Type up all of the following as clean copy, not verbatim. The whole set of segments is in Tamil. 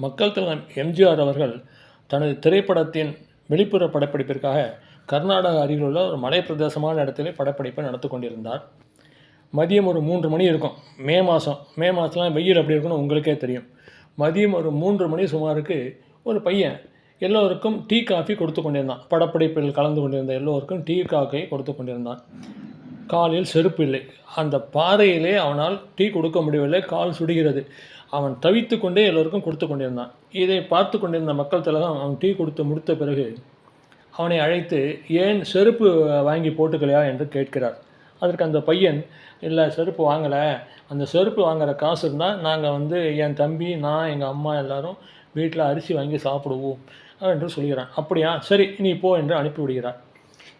மக்கள் தலைவர் எம்ஜிஆர் அவர்கள் தனது திரைப்படத்தின் வெளிப்புற படப்பிடிப்பிற்காக கர்நாடகா அருகில் உள்ள ஒரு மலை பிரதேசமான இடத்திலே படப்பிடிப்பை நடத்தி கொண்டிருந்தார். மதியம் ஒரு 3 மணி இருக்கும். மே மாதம்லாம் வெயில் எப்படி இருக்குன்னு உங்களுக்கே தெரியும். மதியம் ஒரு 3 மணி சுமாருக்கு ஒரு பையன் எல்லோருக்கும் டீ காஃபி கொடுத்து கொண்டிருந்தான். படப்பிடிப்பில் கலந்து கொண்டிருந்த எல்லோருக்கும் டீ காஃபி கொடுத்து கொண்டிருந்தான். காலில் செருப்பு இல்லை. அந்த பாறையிலே அவனால் டீ கொடுக்க முடியவில்லை. கால் சுடுகிறது. அவன் தவித்து கொண்டே எல்லோருக்கும் கொடுத்து கொண்டிருந்தான். இதை பார்த்து கொண்டிருந்த மக்கள் திலகம் அவன் டீ கொடுத்து முடித்த பிறகு அவனை அழைத்து, ஏன் செருப்பு வாங்கி போட்டுக்கலையா என்று கேட்கிறார். அதற்கு அந்த பையன், இல்லை செருப்பு வாங்கலை, அந்த செருப்பு வாங்குகிற காசு இருந்தால் நாங்கள் என் தம்பி, நான், எங்கள் அம்மா எல்லோரும் வீட்டில் அரிசி வாங்கி சாப்பிடுவோம் என்று சொல்கிறான். அப்படியா, சரி நீ போ என்று அனுப்பிவிடுகிறார்.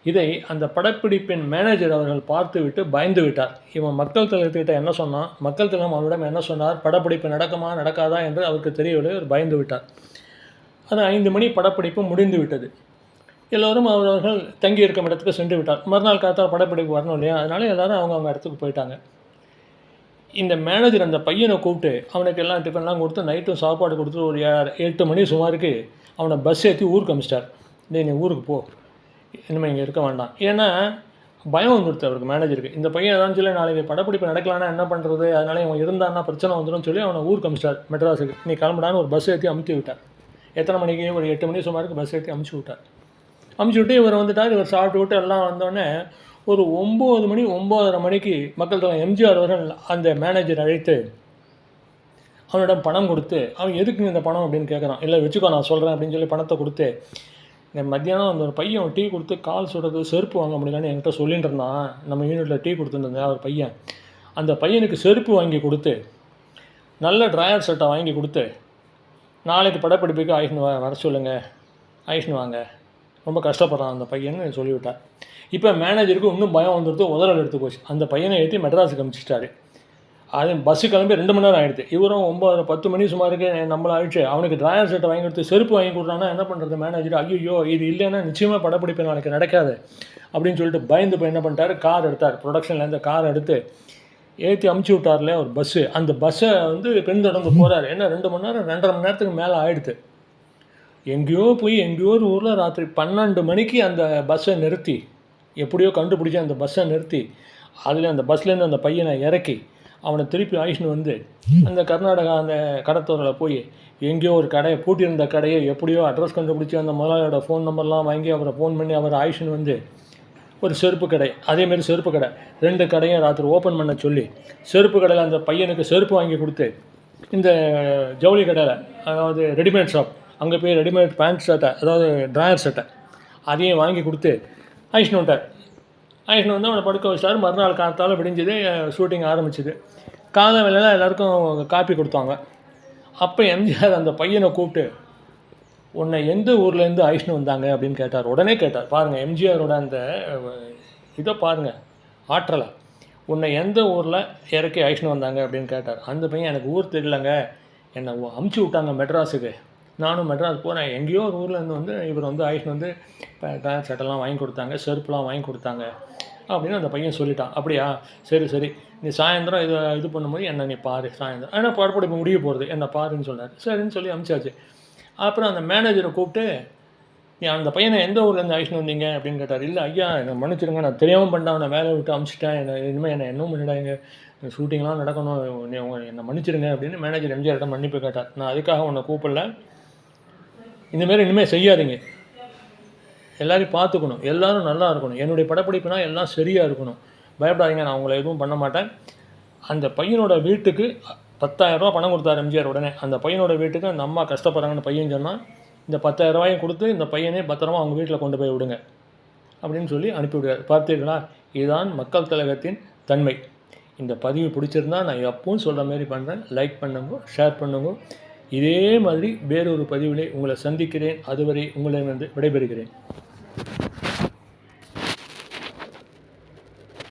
இதை அந்த படப்பிடிப்பின் மேனேஜர் அவர்கள் பார்த்துவிட்டு பயந்து விட்டார். இவன் மக்கள் திலகத்திட்ட என்ன சொன்னான், மக்கள் திலகம் அவரிடம் என்ன சொன்னார், படப்பிடிப்பு நடக்குமா நடக்காதா என்று அவருக்கு தெரியவில்லை. அவர் பயந்து விட்டார். அது 5 மணி படப்பிடிப்பு முடிந்து விட்டது. எல்லோரும் அவர்கள் தங்கி இருக்கும் இடத்துக்கு சென்று விட்டார். மறுநாள் காத்தால் படப்பிடிப்பு வரணும் இல்லையா, அதனால எல்லோரும் அவங்க இடத்துக்கு போயிட்டாங்க. இந்த மேனேஜர் அந்த பையனை கூப்பிட்டு அவனுக்கு எல்லாம் டிஃபன்லாம் கொடுத்து நைட்டும் சாப்பாடு கொடுத்து ஒரு 8 மணி சுமாருக்கு அவனை பஸ் ஏற்றி ஊருக்கு அமிச்சிட்டார். நீ ஊருக்கு போ, இனிமேல் இங்கே இருக்க வேண்டாம். ஏன்னா பயம் வந்துடுது அவருக்கு, மேனேஜருக்கு. இந்த பையன் ஏதாவது சொல்லி நாளைக்கு படப்பிடிப்பு நடக்கலான்னா என்ன பண்ணுறது, அதனால இவன் இருந்தான்னா பிரச்சனை வந்துடும் சொல்லி அவனை ஊருக்கு அமிச்சிட்டார், மெட்ராஸுக்கு. நீ கிளம்புடான்னு ஒரு பஸ் ஏற்றி அமுத்தி விட்டார். எத்தனை மணிக்கு, ஒரு 8 மணி சுமாருக்கு பஸ் ஏற்றி அமுச்சு விட்டார். அமுச்சு விட்டு இவர் வந்துட்டார். இவர் சாப்பிட்டு விட்டு எல்லாம் வந்தோடனே ஒரு 9 மணி 9:30 மணிக்கு மக்கள் தலைவர் எம்ஜிஆர் அவர்கள் அந்த மேனேஜர் அழைத்து அவனிடம் பணம் கொடுத்து, அவன் எதுக்குங்க இந்த பணம் அப்படின்னு கேட்குறான். இல்லை வச்சுக்கோ நான் சொல்கிறேன் அப்படின்னு சொல்லி பணத்தை கொடுத்து, இந்த மத்தியானம் அந்த ஒரு பையன் டீ கொடுத்து கால் சுடுறது செருப்பு வாங்க முடியலன்னு என்கிட்ட சொல்லிட்டு இருந்தான். நம்ம யூனிட்டில் டீ கொடுத்துருந்தேன் ஒரு பையன். அந்த பையனுக்கு செருப்பு வாங்கி கொடுத்து, நல்ல ட்ராயர் சட்டை வாங்கி கொடுத்து, நாளைக்கு படப்பிடிப்புக்கு ஆயிஷ்னு வர சொல்லுங்கள், ஆயிஷ்னு வாங்க, ரொம்ப கஷ்டப்படுறான் அந்த பையன்னு சொல்லிவிட்டார். இப்போ மேனேஜருக்கு இன்னும் பயம் வந்துடுத்து, உதறல் எடுத்து போச்சு. அந்த பையனை ஏற்றி மெட்ராஸுக்கு அனுப்பிச்சிட்டாரு. அது பஸ்ஸு கிளம்பி 2 மணி நேரம் ஆகிடுது. இவரும் 10 மணி சுமாருக்கு நம்மளை அழிச்சு அவனுக்கு ட்ராயர் சட்டை வாங்கி கொடுத்து செருப்பு வாங்கி கொடுத்தான்னா என்ன பண்ணுறது மேனேஜர். ஐயோ இது இல்லைன்னா நிச்சயமாக படப்பிடிப்பு நாளைக்கு நடக்காது அப்படின்னு சொல்லிட்டு பயந்து போய் என்ன பண்ணிட்டார், கார் எடுத்தார். ப்ரொடக்ஷன்லேருந்து கார் எடுத்து ஏற்றி அமுச்சு விட்டார்ல ஒரு பஸ்ஸு. அந்த பஸ்ஸை பின்தொடர்ந்து போகிறார். என்ன 2 மணி நேரம் 2.5 மணி நேரத்துக்கு மேலே ஆகிடுது. எங்கேயோ போய் எங்கேயோ ஒரு ஊரில் ராத்திரி 12 மணிக்கு அந்த பஸ்ஸை நிறுத்தி, எப்படியோ கண்டுபிடிச்சி அந்த பஸ்ஸை நிறுத்தி அதில் அந்த பஸ்லேருந்து அந்த பையனை இறக்கி அவனை திருப்பி ஆயிஷ்னு அந்த கர்நாடகா அந்த கடத்தூரில் போய் எங்கேயோ ஒரு கடையை பூட்டியிருந்த கடையை எப்படியோ அட்ரஸ் கண்டுபிடிச்சி அந்த முதலாளியோட ஃபோன் நம்பர்லாம் வாங்கி அவரை ஃபோன் பண்ணி அவர் ஆயிஷ்னு ஒரு செருப்பு கடை, அதேமாரி செருப்பு கடை 2 கடையும் ராத்திரி ஓப்பன் பண்ண சொல்லி செருப்பு கடையில் அந்த பையனுக்கு செருப்பு வாங்கி கொடுத்து, இந்த ஜவுளி கடையில் அதாவது ரெடிமேட் ஷாப் அங்கே போய் ரெடிமேட் பேண்ட் சட்டை அதாவது ட்ராயர் சட்டை அதையும் வாங்கி கொடுத்து ஆயிஷ்னு வந்துட்டார். ஆயிஷ்னு அவனை படுக்க வச்சார். மறுநாள் காத்தால் விடிஞ்சது, ஷூட்டிங் ஆரம்பிச்சிது. காலை வேளையில் எல்லாேருக்கும் காப்பி கொடுத்தாங்க. அப்போ எம்ஜிஆர் அந்த பையனை கூப்பிட்டு, உன்னை எந்த ஊர்லேருந்து ஆயிஷ்னு வந்தாங்க அப்படின்னு கேட்டார். உடனே கேட்டார். பாருங்கள் எம்ஜிஆரோட அந்த இதை பாருங்கள், ஆற்றலை. உன்னை எந்த ஊரில் இறக்கி ஆயிஷ்னு வந்தாங்க அப்படின்னு கேட்டார். அந்த பையன், எனக்கு ஊர் தெரியலங்க, என்னை அமுச்சு விட்டாங்க மெட்ராஸுக்கு, நானும் மெட்ராஸ் போகிறேன், எங்கேயோ ஒரு ஊர்லேருந்து இவர் ஆயிஷ்னு பேண்ட் சட்டெல்லாம் வாங்கி கொடுத்தாங்க, செருப்புலாம் வாங்கி கொடுத்தாங்க அப்படின்னு அந்த பையன் சொல்லிட்டான். அப்படியா, சரி நீ சாயந்தரம் இது பண்ணும்போது என்னை நீ பாரு சாயந்தரம், ஆனால் படப்பிடிப்பு முடிய போகிறது, என்னை பாருன்னு சொன்னார். சரின்னு சொல்லி அனுப்பிச்சாச்சு. அப்புறம் அந்த மேனேஜரை கூப்பிட்டு, நீ அந்த பையனை எந்த ஊர்லேருந்து ஆயிஷ்னு வந்தீங்க அப்படின்னு கேட்டார். இல்லை ஐயா என்னை மன்னிச்சிடுங்க, நான் தெரியாமல் பண்ணிட்டேன், அவனை வேலையை விட்டு அனுப்பிச்சிட்டேன், இனிமேல் என்னை இன்னும் பண்ணிடாங்க, ஷூட்டிங்லாம் நடக்கணும், என்னை மன்னிச்சிடுங்க அப்படின்னு மேனேஜர் எம்ஜிஆர்கிட்ட மன்னிப்பு கேட்டார். நான் அதுக்காக உன்னை கூப்பிடல, இனிமேல் செய்யாதீங்க, எல்லோரையும் பார்த்துக்கணும், எல்லோரும் நல்லா இருக்கணும், என்னுடைய படப்பிடிப்புனா எல்லாம் சரியாக இருக்கணும், பயப்படாதீங்க, நான் உங்களை எதுவும் பண்ண மாட்டேன். அந்த பையனோட வீட்டுக்கு 10,000 ரூபா பணம் கொடுத்தார் எம்ஜிஆர். உடனே அந்த பையனோட வீட்டுக்கு அந்த அம்மா கஷ்டப்படுறாங்கன்னு பையன் சொன்னால், இந்த 10,000 ரூபாயும் கொடுத்து இந்த பையனே பத்திரமா அவங்க வீட்டில் கொண்டு போய் விடுங்க அப்படின்னு சொல்லி அனுப்பிவிடுவார். பார்த்தீர்களா, இதுதான் மக்கள் திலகத்தின் தன்மை. இந்த பதிவு பிடிச்சிருந்தா நான் எப்பவும் சொல்கிற மாதிரி பண்ணுறேன். லைக் பண்ணுங்க, ஷேர் பண்ணுங்க. இதே மாதிரி வேறொரு பதிவிலே உங்களை சந்திக்கிறேன். அதுவரை உங்களிடமிருந்து விடைபெறுகிறேன்.